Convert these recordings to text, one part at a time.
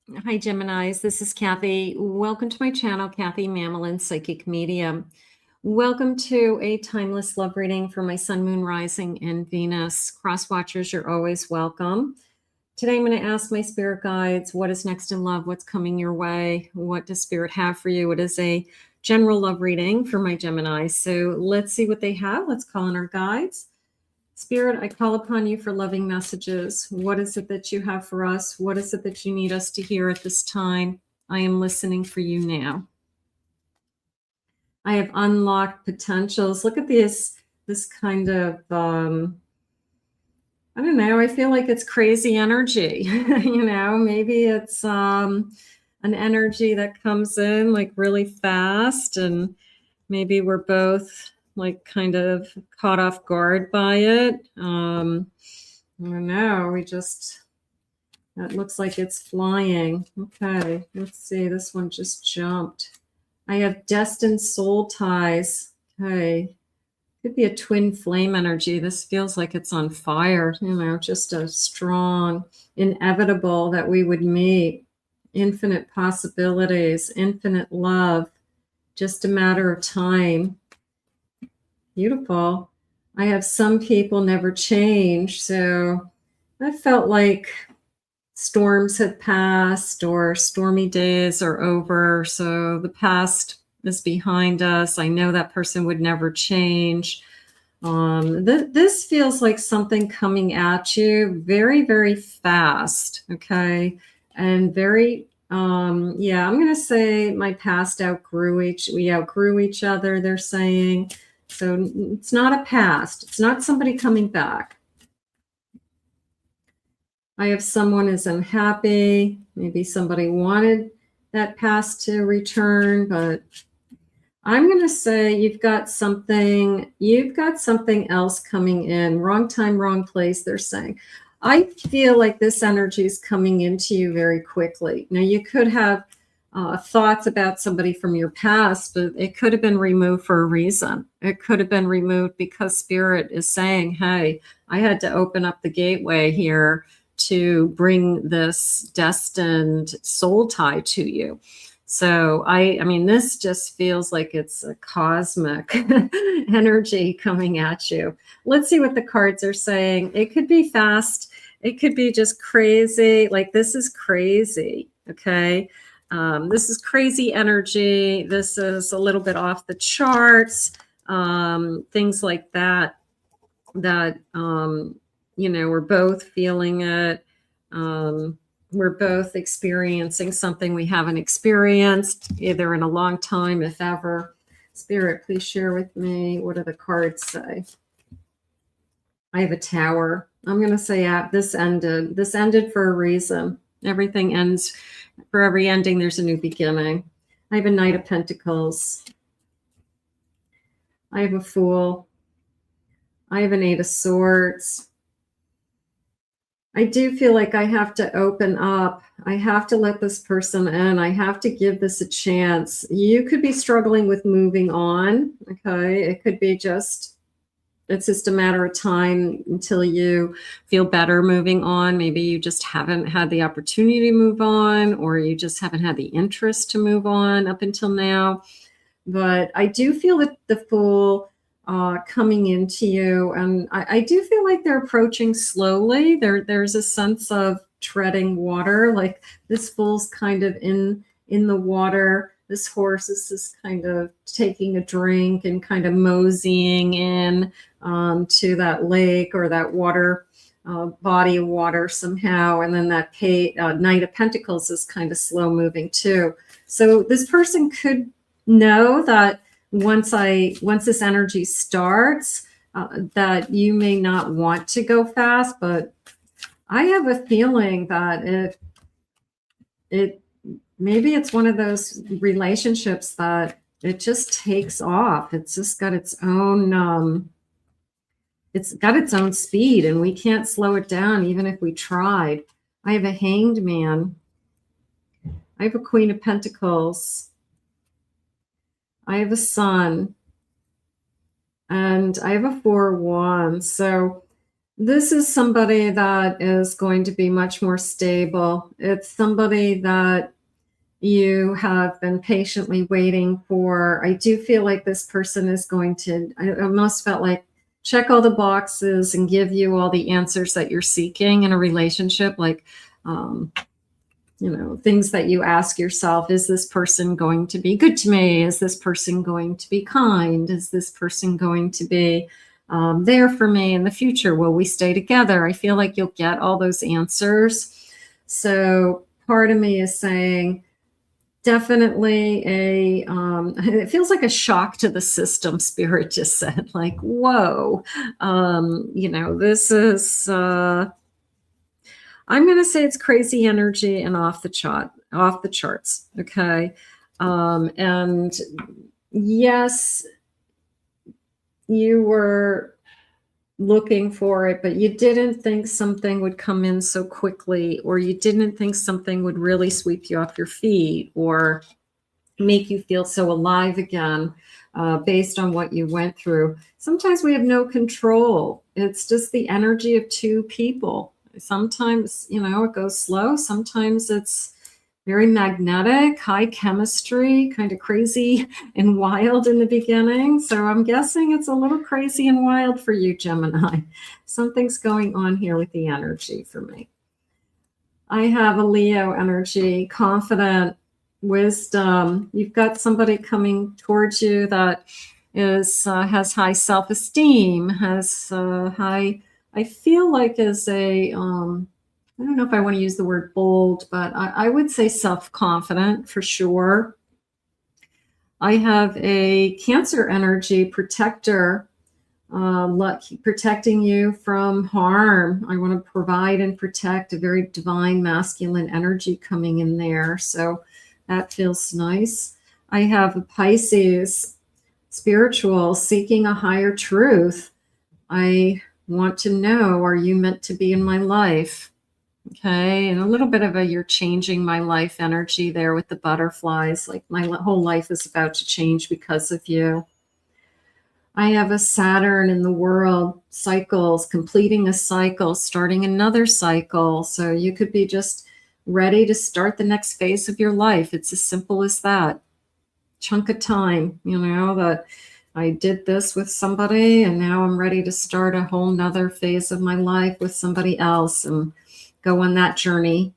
Hi, Geminis. This is Kathy. Welcome to my channel, Kathy Mamolen, Psychic Medium. Welcome to a timeless love reading for my Sun, Moon, Rising, and Venus. Cross watchers, you're always welcome. Today, I'm going to ask my spirit guides, what is next in love? What's coming your way? What does spirit have for you? It is a general love reading for my Gemini. So let's see what they have. Let's call in our guides. Spirit, I call upon you for loving messages. What is it that you have for us? What is it that you need us to hear at this time? I am listening for you now. I have unlocked potentials. Look at this kind of, I don't know, I feel like it's crazy energy. You know, maybe it's an energy that comes in like really fast, and maybe we're both like kind of caught off guard by it. I don't know. That looks like it's flying. Okay, let's see. This one just jumped. I have destined soul ties. Okay, could be a twin flame energy. This feels like it's on fire, you know, just a strong, inevitable that we would meet. Infinite possibilities, infinite love, just a matter of time. Beautiful. I have some people never change. So I felt like storms had passed or stormy days are over. So the past is behind us. I know that person would never change. This feels like something coming at you very, very fast. Okay. And very, yeah, I'm going to say my past we outgrew each other, they're saying. So it's not a past. It's not somebody coming back. I have someone is unhappy. Maybe somebody wanted that past to return, but I'm going to say you've got something else coming in. Wrong time, wrong place, they're saying. I feel like this energy is coming into you very quickly. Now, you could have thoughts about somebody from your past, but it could have been removed for a reason. It could have been removed because Spirit is saying, hey, I had to open up the gateway here to bring this destined soul tie to you. So I mean, this just feels like it's a cosmic energy coming at you. Let's see what the cards are saying. It could be fast. It could be just crazy. Like, this is crazy. Okay. This is crazy energy. This is a little bit off the charts. Things like that, you know, we're both feeling it. We're both experiencing something we haven't experienced either in a long time, if ever. Spirit, please share with me. What do the cards say? I have a Tower. I'm going to say, yeah, this ended. This ended for a reason. Everything ends. For every ending, there's a new beginning. I have a Knight of Pentacles. I have a Fool. I have an Eight of Swords. I do feel like I have to open up. I have to let this person in. I have to give this a chance. You could be struggling with moving on. Okay. It could be it's just a matter of time until you feel better moving on. Maybe you just haven't had the opportunity to move on, or you just haven't had the interest to move on up until now. But I do feel that the Fool coming into you, and I do feel like they're approaching slowly. There's a sense of treading water, like this Fool's kind of in the water. This horse is just kind of taking a drink and kind of moseying in to that lake or that water, body of water somehow. And then that Knight of Pentacles is kind of slow moving too. So this person could know that once this energy starts, that you may not want to go fast, but I have a feeling that maybe it's one of those relationships that it just takes off. It's just got its own speed, and we can't slow it down even if we tried. I have a Hanged Man. I have a Queen of Pentacles. I have a Sun. And I have a Four of Wands. So This is somebody that is going to be much more stable. It's somebody that you have been patiently waiting for. I do feel like this person is going to, I almost felt like, check all the boxes and give you all the answers that you're seeking in a relationship. Like, um, things that you ask yourself, is this person going to be good to me? Is this person going to be kind? Is this person going to be there for me in the future? Will we stay together? I feel like you'll get all those answers. So part of me is saying, definitely it feels like a shock to the system, Spirit just said, like, whoa, this is, I'm going to say it's crazy energy and off the charts. Okay. And yes, you were looking for it, but you didn't think something would come in so quickly, or you didn't think something would really sweep you off your feet or make you feel so alive again, based on what you went through. Sometimes we have no control. It's just the energy of two people. Sometimes, it goes slow. Sometimes it's very magnetic, high chemistry, kind of crazy and wild in the beginning. So I'm guessing it's a little crazy and wild for you, Gemini. Something's going on here with the energy for me. I have a Leo energy, confident, wisdom. You've got somebody coming towards you that has high self-esteem, has high, I feel like, is a I don't know if I want to use the word bold, but I would say self-confident for sure. I have a Cancer energy, protector, protecting you from harm. I want to provide and protect, a very divine masculine energy coming in there. So that feels nice. I have a Pisces, spiritual, seeking a higher truth. I want to know, are you meant to be in my life? Okay, and a little bit of a you're changing my life energy there with the butterflies, like my whole life is about to change because of you. I have a Saturn in the world, cycles, completing a cycle, starting another cycle. So you could be just ready to start the next phase of your life. It's as simple as that. Chunk of time, that I did this with somebody and now I'm ready to start a whole nother phase of my life with somebody else and go on that journey,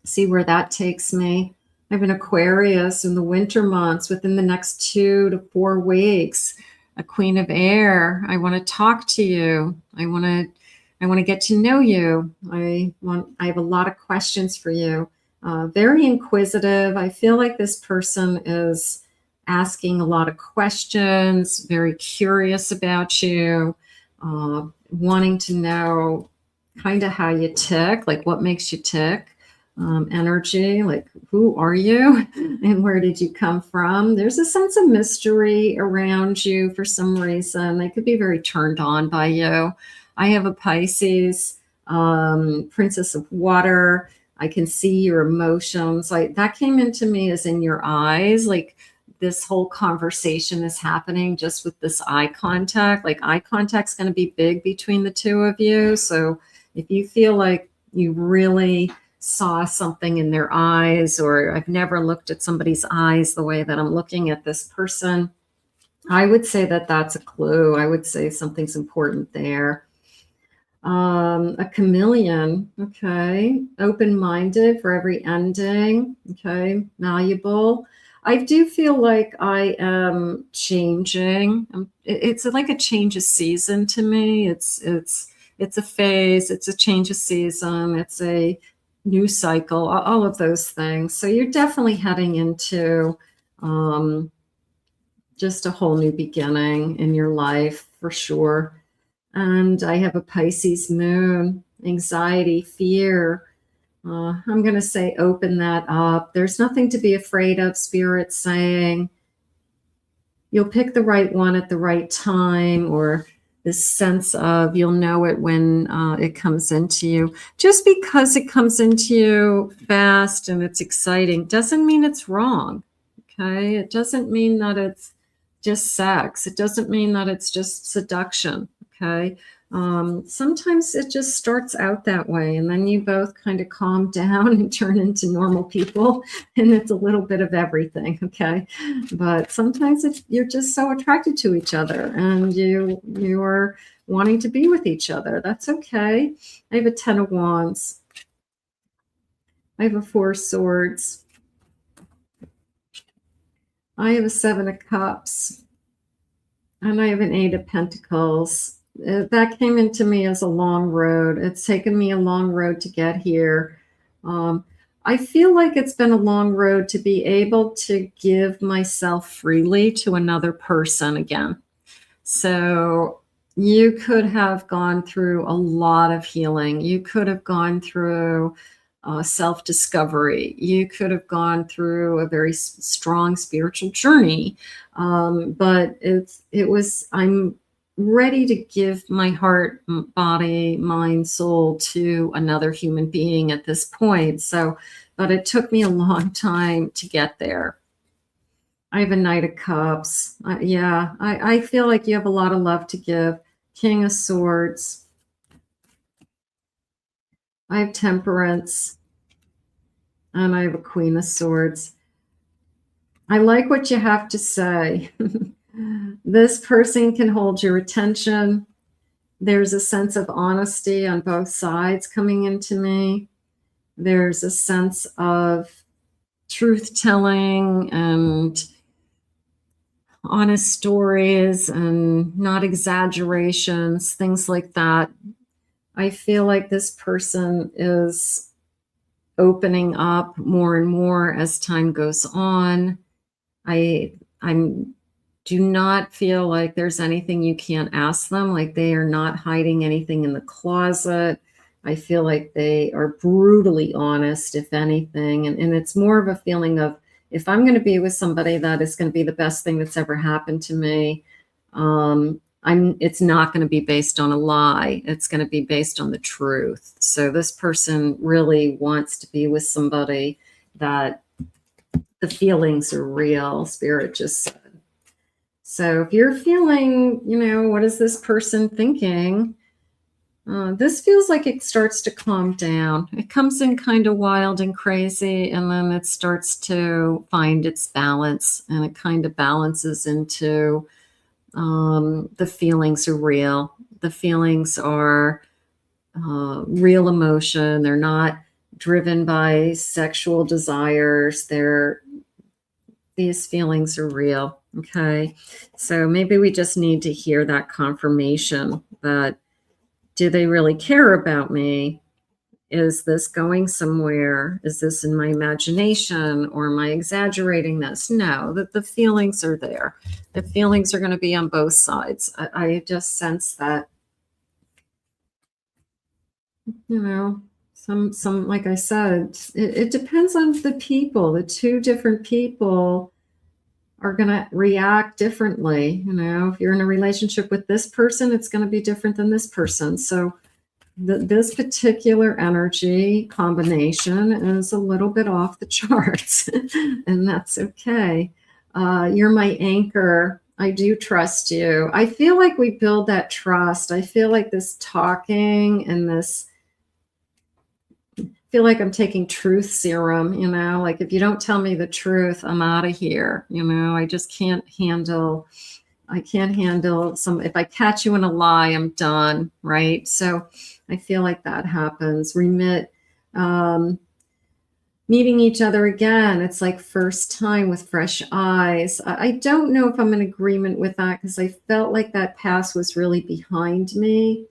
see where that takes me. I have an Aquarius in the winter months, within the next 2 to 4 weeks, a Queen of Air. I want to talk to you. I want to get to know you. I have a lot of questions for you. Very inquisitive. I feel like this person is asking a lot of questions, very curious about you, wanting to know kind of how you tick, like what makes you tick, energy, like who are you and where did you come from? There's a sense of mystery around you for some reason. They could be very turned on by you. I have a Pisces, Princess of Water. I can see your emotions. Like that came into me as in your eyes, like this whole conversation is happening just with this eye contact. Like eye contact's going to be big between the two of you. So if you feel like you really saw something in their eyes, or I've never looked at somebody's eyes the way that I'm looking at this person, I would say that that's a clue. I would say something's important there. A chameleon, okay. Open-minded for every ending, okay. Malleable. I do feel like I am changing. It's like a change of season to me. It's a phase, it's a change of season, it's a new cycle, all of those things. So you're definitely heading into just a whole new beginning in your life for sure. And I have a Pisces moon, anxiety, fear. I'm going to say open that up. There's nothing to be afraid of, Spirit saying. You'll pick the right one at the right time, or this sense of you'll know it when it comes into you. Just because it comes into you fast and it's exciting doesn't mean it's wrong, okay? It doesn't mean that it's just sex. It doesn't mean that it's just seduction, okay? Sometimes it just starts out that way, and then you both kind of calm down and turn into normal people, and it's a little bit of everything, okay? But sometimes you're just so attracted to each other, and you're wanting to be with each other. That's okay. I have a 10 of Wands. I have a 4 of Swords. I have a 7 of Cups. And I have an 8 of Pentacles. That came into me as a long road. It's taken me a long road to get here. I feel like it's been a long road to be able to give myself freely to another person again. So you could have gone through a lot of healing. You could have gone through self-discovery. You could have gone through a very strong spiritual journey. But I'm ready to give my heart, body, mind, soul to another human being at this point. But it took me a long time to get there. I have a Knight of Cups. I feel like you have a lot of love to give. King of Swords. I have Temperance. And I have a Queen of Swords. I like what you have to say. This person can hold your attention. There's a sense of honesty on both sides coming into me. There's a sense of truth-telling and honest stories and not exaggerations, things like that. I feel like this person is opening up more and more as time goes on. I do not feel like there's anything you can't ask them, like they are not hiding anything in the closet. I feel like they are brutally honest, if anything. And it's more of a feeling of, if I'm going to be with somebody that is going to be the best thing that's ever happened to me, it's not going to be based on a lie. It's going to be based on the truth. So this person really wants to be with somebody that the feelings are real, Spirit just said. So if you're feeling, what is this person thinking? This feels like it starts to calm down. It comes in kind of wild and crazy, and then it starts to find its balance, and it kind of balances into the feelings are real. The feelings are real emotion. They're not driven by sexual desires. These feelings are real. Okay. So maybe we just need to hear that confirmation that, do they really care about me? Is this going somewhere? Is this in my imagination, or am I exaggerating this? No, that the feelings are there. The feelings are going to be on both sides. I just sense that, some, like I said, it depends on the people. The two different people are going to react differently. If you're in a relationship with this person, it's going to be different than this person. So this particular energy combination is a little bit off the charts, and that's okay. You're my anchor. I do trust you. I feel like we build that trust. I feel like this talking and this, feel like I'm taking truth serum, like if you don't tell me the truth, I'm out of here. I just can't handle, if I catch you in a lie, I'm done. Right. So I feel like that happens. Meeting each other again. It's like first time with fresh eyes. I don't know if I'm in agreement with that, because I felt like that past was really behind me.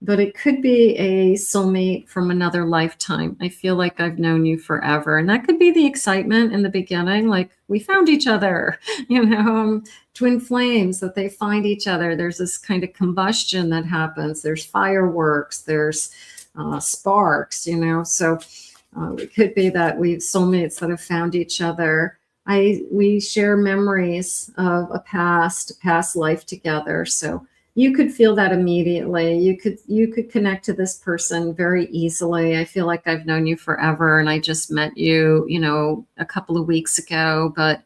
But it could be a soulmate from another lifetime. I feel like I've known you forever. And that could be the excitement in the beginning, like we found each other, twin flames, that they find each other. There's this kind of combustion that happens. There's fireworks, there's sparks, So it could be that we've soulmates that have found each other. We share memories of a past life together. So you could feel that immediately. You could connect to this person very easily. I feel like I've known you forever, and I just met you, a couple of weeks ago, but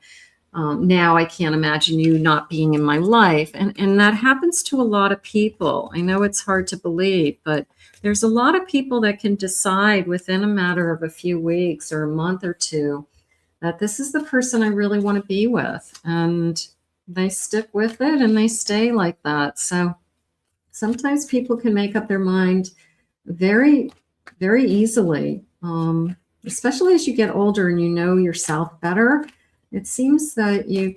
now I can't imagine you not being in my life. And that happens to a lot of people. I know it's hard to believe, but there's a lot of people that can decide within a matter of a few weeks or a month or two that this is the person I really want to be with. And they stick with it and they stay like that. So sometimes people can make up their mind very, very easily, especially as you get older and you know yourself better. It seems that you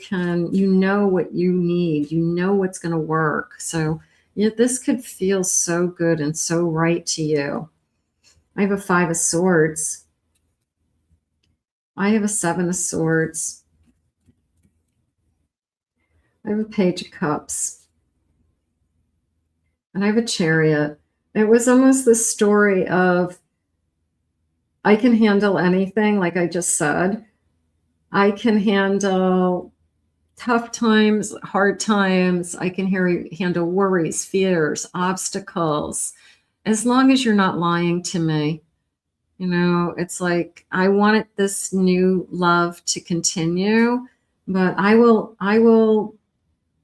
know what you need, you know what's going to work. So yeah, this could feel so good and so right to you. I have a 5 of Swords. I have a 7 of Swords. I have a Page of Cups. And I have a Chariot. It was almost the story of, I can handle anything, like I just said. I can handle tough times, hard times. I can handle worries, fears, obstacles, as long as you're not lying to me. You know, it's like, I wanted this new love to continue, but I will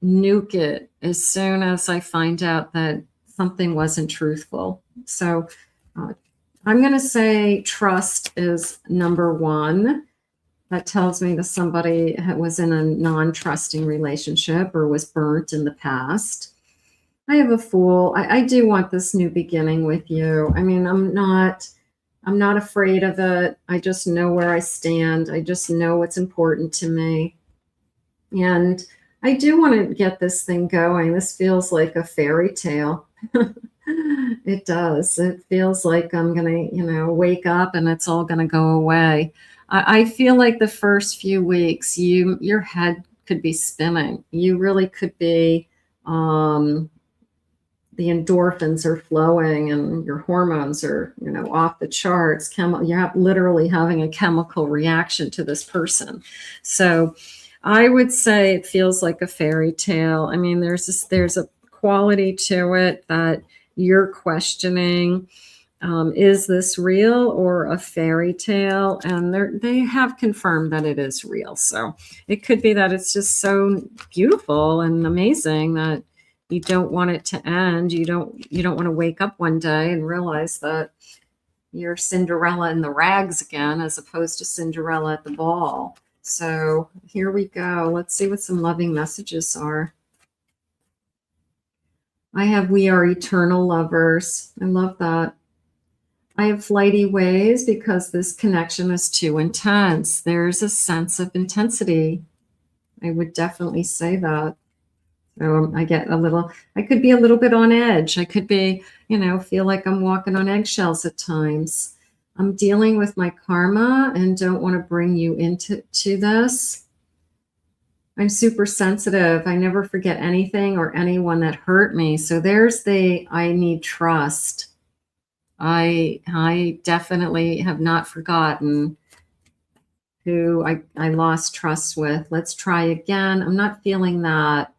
nuke it as soon as I find out that something wasn't truthful. So I'm going to say trust is number 1. That tells me that somebody was in a non-trusting relationship or was burnt in the past. I have a Fool. I do want this new beginning with you. I mean, I'm not afraid of it. I just know where I stand. I just know what's important to me. And I do want to get this thing going. This feels like a fairy tale. It does. It feels like I'm going to, wake up and it's all going to go away. I feel like the first few weeks, your head could be spinning. You really could be, the endorphins are flowing and your hormones are, off the charts. You're literally having a chemical reaction to this person. So I would say it feels like a fairy tale. I mean, there's a quality to it that you're questioning. Is this real or a fairy tale? And they have confirmed that it is real. So it could be that it's just so beautiful and amazing that you don't want it to end. You don't want to wake up one day and realize that you're Cinderella in the rags again, as opposed to Cinderella at the ball. So here we go. Let's see what some loving messages are. I have We Are Eternal Lovers. I love that. I have Flighty Ways because this connection is too intense. There's a sense of intensity. I would definitely say that. So I could be a little bit on edge. I could be, feel like I'm walking on eggshells at times. I'm dealing with my karma and don't want to bring you into this. I'm super sensitive. I never forget anything or anyone that hurt me. So there's I need trust. I definitely have not forgotten who I lost trust with. Let's try again. I'm not feeling that.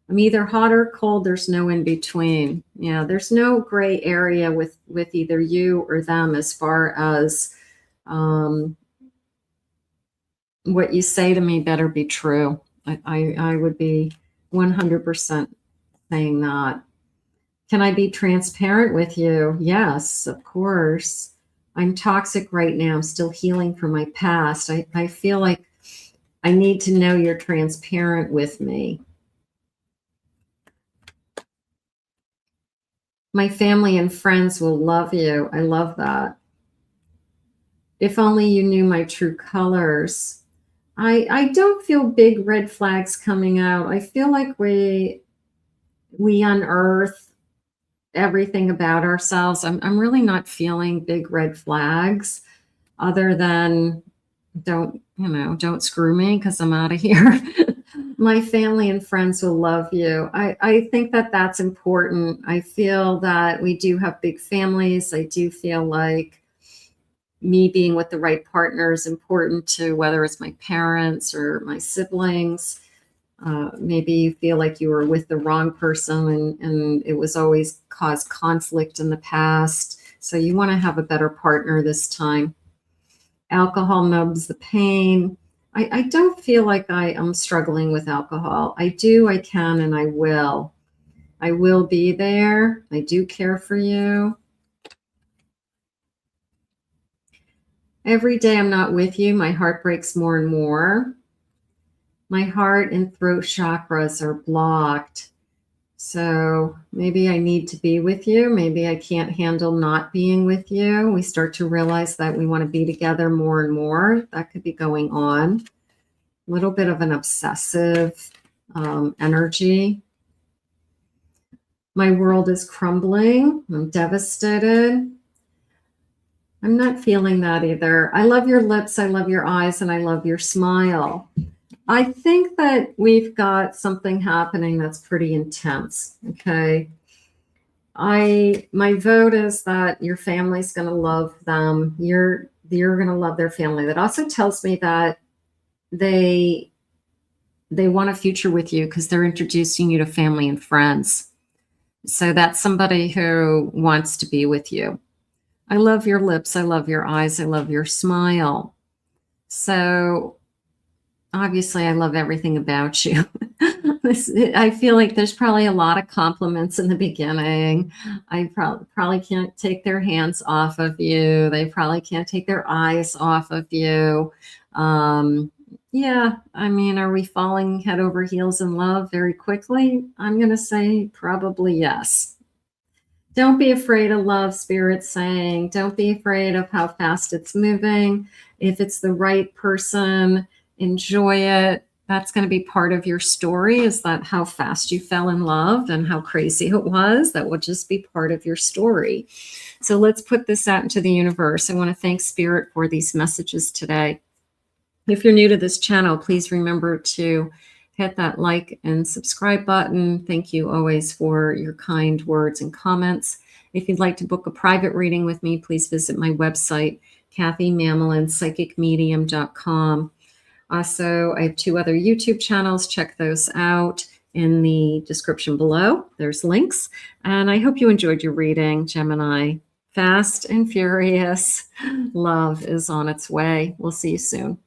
I'm either hot or cold. There's no in between. There's no gray area with either you or them as far as what you say to me better be true. I would be 100% saying that. Can I be transparent with you? Yes, of course. I'm toxic right now. I'm still healing from my past. I feel like I need to know you're transparent with me. My family and friends will love you. I love that. If only you knew my true colors. I don't feel big red flags coming out. I feel like we unearth everything about ourselves. I'm really not feeling big red flags other than don't screw me because I'm out of here. My family and friends will love you. I think that that's important. I feel that we do have big families. I do feel like me being with the right partner is important to whether it's my parents or my siblings. Maybe you feel like you were with the wrong person and it was always caused conflict in the past. So you want to have a better partner this time. Alcohol numbs the pain. I don't feel like I am struggling with alcohol. I do, I can, and I will. I will be there. I do care for you. Every day I'm not with you, my heart breaks more and more. My heart and throat chakras are blocked. So maybe I need to be with you. Maybe I can't handle not being with you. We start to realize that we want to be together more and more. That could be going on. A little bit of an obsessive energy. My world is crumbling. I'm devastated. I'm not feeling that either. I love your lips. I love your eyes, and I love your smile. I think that we've got something happening that's pretty intense. Okay. My vote is that your family's going to love them. You're going to love their family. That also tells me that they want a future with you because they're introducing you to family and friends. So that's somebody who wants to be with you. I love your lips. I love your eyes. I love your smile. So obviously, I love everything about you. I feel like there's probably a lot of compliments in the beginning. I probably can't take their hands off of you. They probably can't take their eyes off of you. Yeah, I mean, are we falling head over heels in love very quickly? I'm going to say probably yes. Don't be afraid of love, Spirit's saying. Don't be afraid of how fast it's moving. If it's the right person, enjoy it. That's going to be part of your story, is that how fast you fell in love and how crazy it was. That will just be part of your story. So let's put this out into the universe. I want to thank Spirit for these messages today. If you're new to this channel, please remember to hit that like and subscribe button. Thank you always for your kind words and comments. If you'd like to book a private reading with me, please visit my website, KathyMamolen.psychicmedium.com. Also, I have 2 other YouTube channels. Check those out in the description below. There's links. And I hope you enjoyed your reading, Gemini. Fast and furious love is on its way. We'll see you soon.